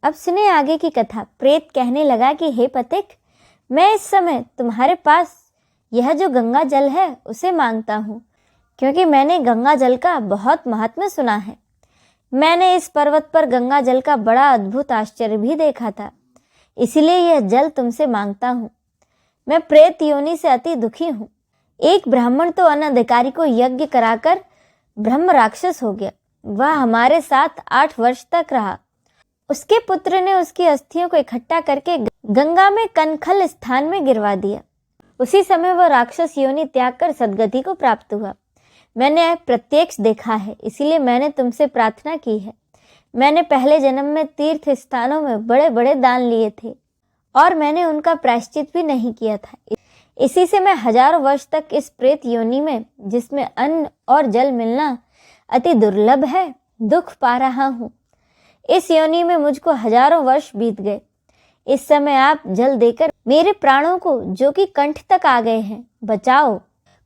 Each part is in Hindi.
अब सुने आगे की कथा। प्रेत कहने लगा कि हे पथिक, मैं इस समय तुम्हारे पास यह जो गंगा जल है उसे मांगता हूँ, क्योंकि मैंने गंगा जल का बहुत महात्म्य सुना है। मैंने इस पर्वत पर गंगा जल का बड़ा अद्भुत आश्चर्य भी देखा था, इसीलिए यह जल तुमसे मांगता हूँ। मैं प्रेत योनि से अति दुखी हूँ। एक ब्राह्मण तो अनधिकारी को यज्ञ कराकर ब्रह्म राक्षस हो गया। वह हमारे साथ 8 वर्ष तक रहा। उसके पुत्र ने उसकी अस्थियों को इकट्ठा करके गंगा में कनखल स्थान में गिरवा दिया। उसी समय वह राक्षस योनि त्याग कर सदगति को प्राप्त हुआ। मैंने प्रत्यक्ष देखा है, इसीलिए मैंने तुमसे प्रार्थना की है। मैंने पहले जन्म में तीर्थ स्थानों में बड़े बड़े दान लिए थे और मैंने उनका प्रायश्चित भी नहीं किया था। इसी से मैं हजारों वर्ष तक इस प्रेत योनि में, जिसमें अन्न और जल मिलना अति दुर्लभ है, दुख पा रहा हूँ। इस योनि में मुझको हजारों वर्ष बीत गए। इस समय आप जल देकर मेरे प्राणों को, जो कि कंठ तक आ गए हैं, बचाओ।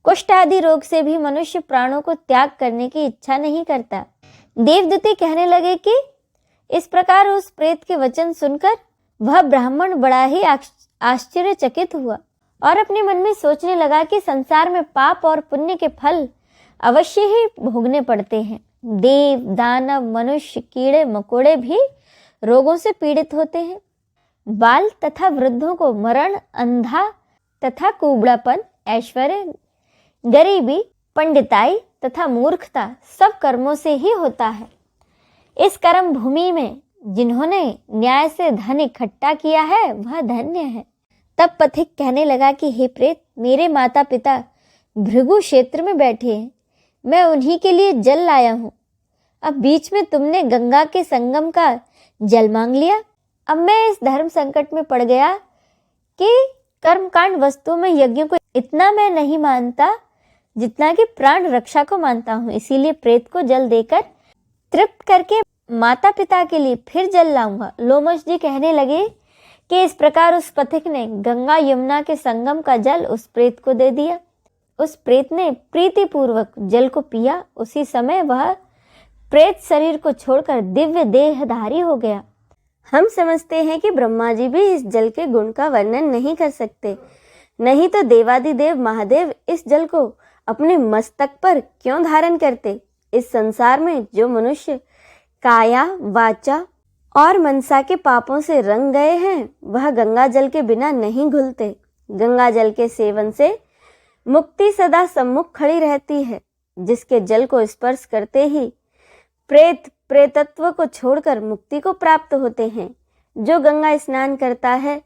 कुष्ठ आदि रोग से भी मनुष्य प्राणों को त्याग करने की इच्छा नहीं करता। देवदूते कहने लगे कि इस प्रकार उस प्रेत के वचन सुनकर वह ब्राह्मण बड़ा ही आश्चर्यचकित हुआ और अपने मन में सोचने लगा कि संसार में पाप और पुण्य के फल अवश्य ही भोगने पड़ते हैं। देव, दानव, मनुष्य, कीड़े मकोड़े भी रोगों से पीड़ित होते हैं। बाल तथा वृद्धों को मरण, अंधा तथा कुबड़ापन, ऐश्वर्य, गरीबी, पंडिताई तथा मूर्खता सब कर्मों से ही होता है। इस कर्म भूमि में जिन्होंने न्याय से धन इकट्ठा किया है वह धन्य है। तब पथिक कहने लगा कि हे प्रेत, मेरे माता पिता भृगु क्षेत्र में बैठे हैं। मैं उन्हीं के लिए जल लाया हूँ। अब बीच में तुमने गंगा के संगम का जल मांग लिया। अब मैं इस धर्म संकट में पड़ गया कि कर्मकांड वस्तुओं में यज्ञों को इतना मैं नहीं मानता जितना कि प्राण रक्षा को मानता हूँ। इसीलिए प्रेत को जल देकर तृप्त करके माता पिता के लिए फिर जल लाऊंगा। लोमश जी कहने लगे कि इस प्रकार उस पथिक ने गंगा यमुना के संगम का जल उस प्रेत को दे दिया। उस प्रेत ने प्रीति पूर्वक जल को पिया। उसी समय वह प्रेत शरीर को छोड़कर दिव्य देहधारी हो गया। हम समझते हैं कि ब्रह्मा जी भी इस जल के गुण का वर्णन नहीं कर सकते, नहीं तो देवादिदेव महादेव इस जल को अपने मस्तक पर क्यों धारण करते। इस संसार में जो मनुष्य काया, वाचा और मनसा के पापों से रंग गए हैं वह गंगा जल के बिना नहीं घुलते। गंगा जल के सेवन से मुक्ति सदा सम्मुख खड़ी रहती है। जिसके जल को स्पर्श करते ही प्रेत प्रेतत्व को छोड़कर मुक्ति को प्राप्त होते हैं। जो गंगा स्नान करता है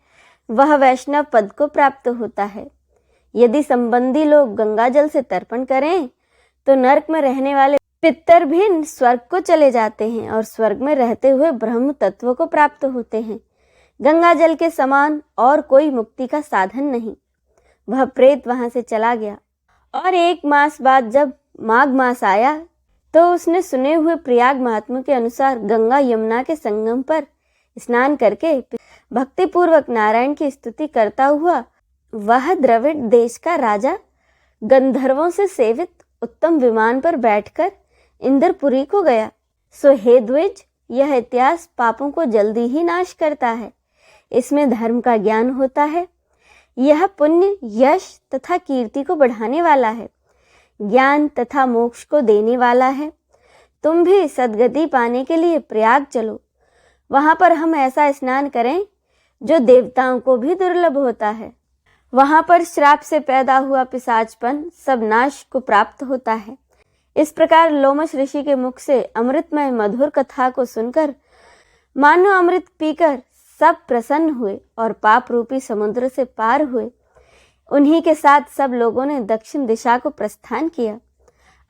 वह वैष्णव पद को प्राप्त होता है। यदि संबंधी लोग गंगा जल से तर्पण करें तो नरक में रहने वाले पितर भी स्वर्ग को चले जाते हैं और स्वर्ग में रहते हुए ब्रह्म तत्व को प्राप्त होते हैं। गंगा जल के समान और कोई मुक्ति का साधन नहीं। वह प्रेत वहां से चला गया और 1 मास बाद जब माघ मास आया तो उसने सुने हुए प्रयाग महात्मा के अनुसार गंगा यमुना के संगम पर स्नान करके भक्ति पूर्वक नारायण की स्तुति करता हुआ वह द्रविड़ देश का राजा गंधर्वों से सेवित उत्तम विमान पर बैठकर इंद्रपुरी को गया। सो हे द्विज, यह इतिहास पापों को जल्दी ही नाश करता है। इसमें धर्म का ज्ञान होता है। यह पुण्य, यश तथा कीर्ति को बढ़ाने वाला है, ज्ञान तथा मोक्ष को देने वाला है। तुम भी सद्गति पाने के लिए प्रयाग चलो। वहां पर हम ऐसा स्नान करें जो देवताओं को भी दुर्लभ होता है। वहां पर श्राप से पैदा हुआ पिशाचपन सब नाश को प्राप्त होता है। इस प्रकार लोमश ऋषि के मुख से अमृतमय मधुर कथा को सुनकर मानो अमृत पीकर सब प्रसन्न हुए और पाप रूपी समुद्र से पार हुए। उन्हीं के साथ सब लोगों ने दक्षिण दिशा को प्रस्थान किया।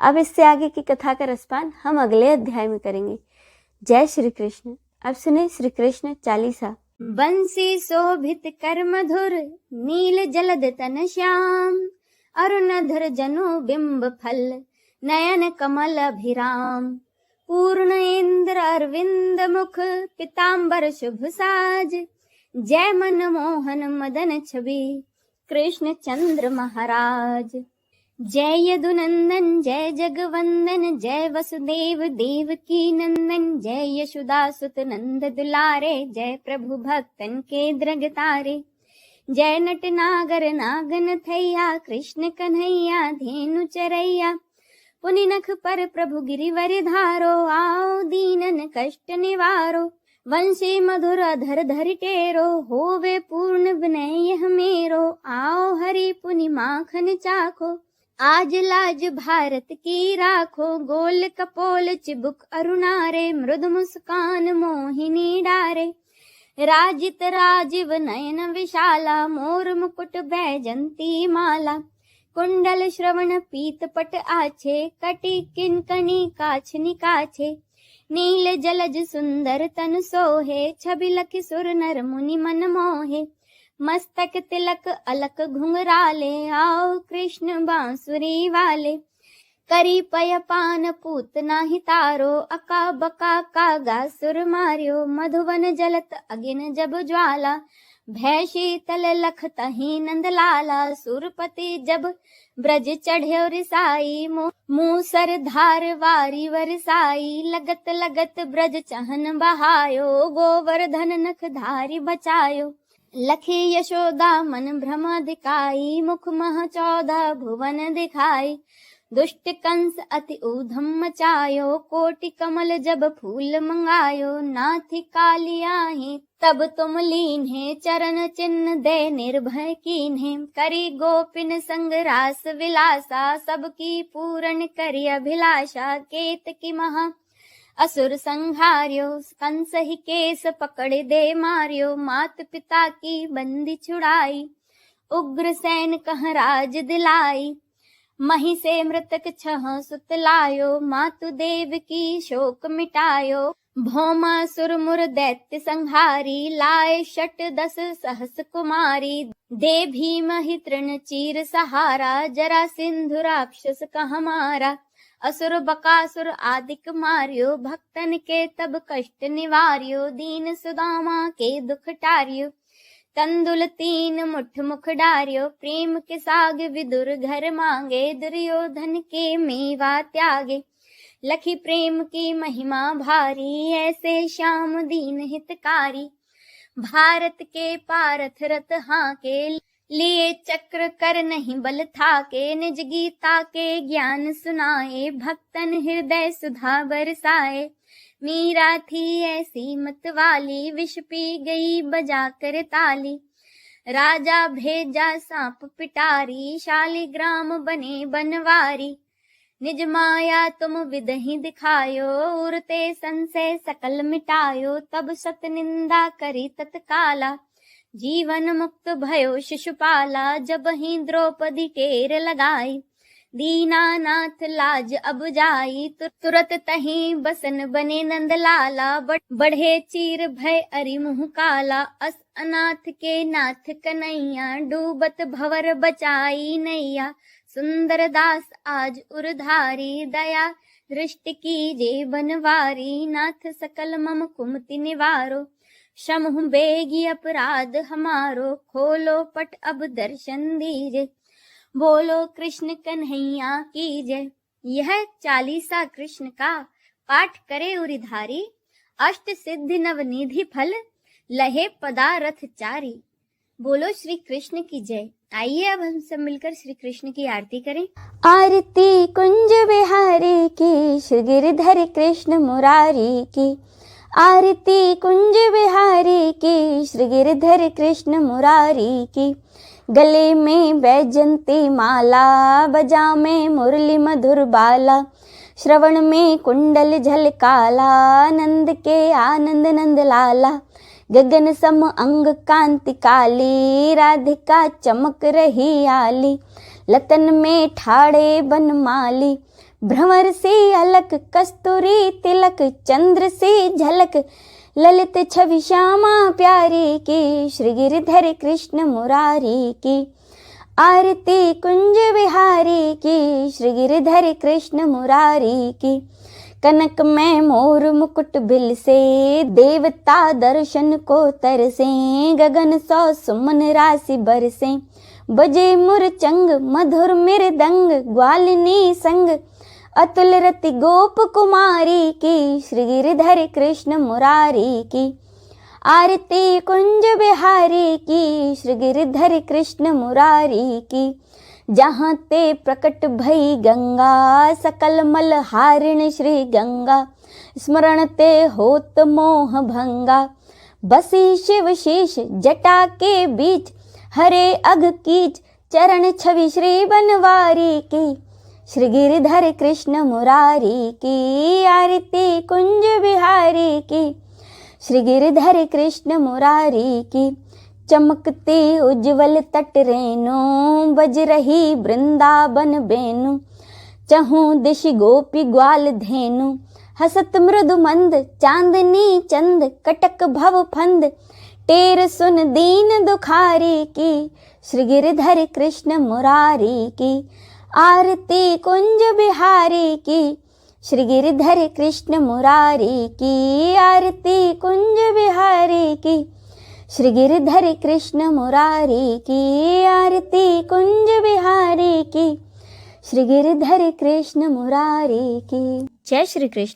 अब इससे आगे की कथा का रसपान हम अगले अध्याय में करेंगे। जय श्री कृष्ण। अब सुने श्री कृष्ण चालीसा। बंसी शोभित कर मधुर, नील जलद तन श्याम, अरुणधर जनु बिंब फल, नयन कमल अभिराम, पूर्ण इंद्र अरविंद मुख, पीतांबर शुभ साज, जय मन मोहन मदन छवि, कृष्ण चंद्र महाराज। जय यदुनंदन जय जगवंदन जय वसुदेव देवकी नंदन जय यशोदा सुत नंद दुलारे जय प्रभु भक्तन के द्रग तारे। जय नट नागर नागन थैया कृष्ण कन्हैया धेनु चरैया। पुनि नख पर प्रभु गिरिवर धारो आओ दीनन कष्ट निवारो। वंशी मधुर अधर धरि टेरो होवे पूर्ण विनय यह मेरो। आओ हरि पुनि माखन चाखो आज लाज भारत की राखो। गोल कपोल चिबुक अरुणारे मृदु मुस्कान मोहिनी डारे। राजित राजीव नयन विशाला मोर मुकुट बैजंती माला। कुंडल श्रवण पीत पट आछे कटि किंकणी काछ निकाछे। नील जलज सुंदर तन सोहे छबि लखि सुर नर मुनि मन मोहे। मस्तक तिलक अलक घुंघराले आओ कृष्ण बांसुरी वाले। करी पय पान पूत नाही तारो अका बका कागा सुर मार्यो। मधुवन जलत अगिन जब ज्वाला भय शीतल लख तही नंद लाला। सुरपति जब ब्रज चढ़्यो रिसाई मूसर धार वारी वरसाई। लगत लगत ब्रज चहन बहायो गोवर्धन नख धारी बचायो। लखी यशोदा मन भ्रम दिखाई मुख मह 14 भुवन दिखाई। दुष्ट कंस अति ऊधम मचायो कोटि कमल जब फूल मंगायो। नाथी कालियाही तब तुम लीन्हे चरण चिन्ह दे निर्भय कीन्हे। करी गोपिन संग रास विलासा सबकी पूर्ण करी अभिलाषा। केत की महा असुर संहार्यो कंस ही केस पकड़ दे मार्यो। मात पिता की बंदी छुड़ाई उग्र सैन कह राज दिलाई। मही से मृतक 6 सुत लायो मातु देव की शोक मिटायो। भौमा सुर मुर दैत्य संहारी लाए 10 सहस कुमारी। दे भीम ही तृण चीर सहारा जरा सिंधु राक्षस कह मारा। असुर बकासुर आदिक मार्यो भक्तन के तब कष्ट निवार्यो। दीन सुदामा के दुख टार्यो तंदुल 3 मुठ मुख डार्यो। प्रेम के साग विदुर घर मांगे दुर्योधन के मेवा त्यागे। लखी प्रेम की महिमा भारी ऐसे श्याम दीन हितकारी। भारत के पारथ रथ हाके लिए चक्र कर नहीं बल थाके। निज गीता के ज्ञान सुनाए भक्तन हृदय सुधा बरसाए। मीरा थी ऐसी मत वाली विष पी गई बजा कर ताली। राजा भेजा सांप पिटारी शालिग्राम बने बनवारी। निज माया तुम विदहि दिखायो उरते संशय सकल मिटायो। तब सत निंदा करी तत्काला जीवन मुक्त भयो शिशुपाला। जब ही द्रौपदी टेर लगाई दीनानाथ लाज अब जाई। तुरत तही बसन बने नंद लाला बढ़े चीर भय अरि मुह काला। अस अनाथ के नाथ कन्हैया डूबत भवर बचाई नैया। सुंदर दास आज उरधारी दया दृष्टि कीजे बनवारी। नाथ सकल मम कुमति निवारो क्षमहु बेगी अपराध हमारो। खोलो पट अब दर्शन दीजे बोलो कृष्ण कन्हैया की जय। यह 40सा कृष्ण का पाठ करे उरिधारी। अष्ट सिद्धि नवनिधि फल लहे पदारथ चारी। बोलो श्री कृष्ण की जय। आइए अब हम सब मिलकर श्री कृष्ण की आरती करें। आरती कुंज बिहारी की श्री गिरधर कृष्ण मुरारी की। आरती कुंज बिहारी की श्री गिरधर कृष्ण मुरारी की। गले में बैजंती माला बजा में मुरली मधुर बाला। श्रवण में कुंडल झलकाला नंद के आनंद नंद लाला। गगन सम अंग कांति काली राधिका चमक रही आली। लतन में ठाड़े बनमाली भ्रमर से अलक कस्तूरी तिलक चंद्र से झलक। ललित छवि श्यामा प्यारी की श्री गिरधर कृष्ण मुरारी की। आरती कुंज बिहारी की श्री गिरधर कृष्ण मुरारी की। कनक में मोर मुकुट बिल से देवता दर्शन को तरसे। गगन सौ सुमन राशि बरसे बजे मुरचंग मधुर मृदंग ग्वालिनी संग, अतुल रति गोप कुमारी की, श्री गिरिधर कृष्ण मुरारी की। आरती कुंज बिहारी की, श्री गिरिधर कृष्ण मुरारी की। जहाँ ते प्रकट भई गंगा, सकल मल हारिण श्री गंगा, स्मरण ते होत मोह भंगा। बसी शिव शीश जटा के बीच, हरे अघ कीच चरण छवि श्री बनवारी की, श्री गिरिधर कृष्ण मुरारी की। आरती कुंज बिहारी की, श्री गिरिधर कृष्ण मुरारी की। चमकती उज्ज्वल तट रेणु, बज रही वृंदावन बेनु, चहूँ दिशि गोपी ग्वाल धेनु, हसत मृदु मंद चांदनी चंद, कटक भव फंद टेर सुन दीन दुखारी की, श्री गिरिधर कृष्ण मुरारी की। आरती कुंज बिहारी की, श्री गिरिधर कृष्ण मुरारी की। आरती कुंज बिहारी की, श्री गिरिधर कृष्ण मुरारी की। आरती कुंज बिहारी की, श्री गिरिधर कृष्ण मुरारी की। जय श्री कृष्ण।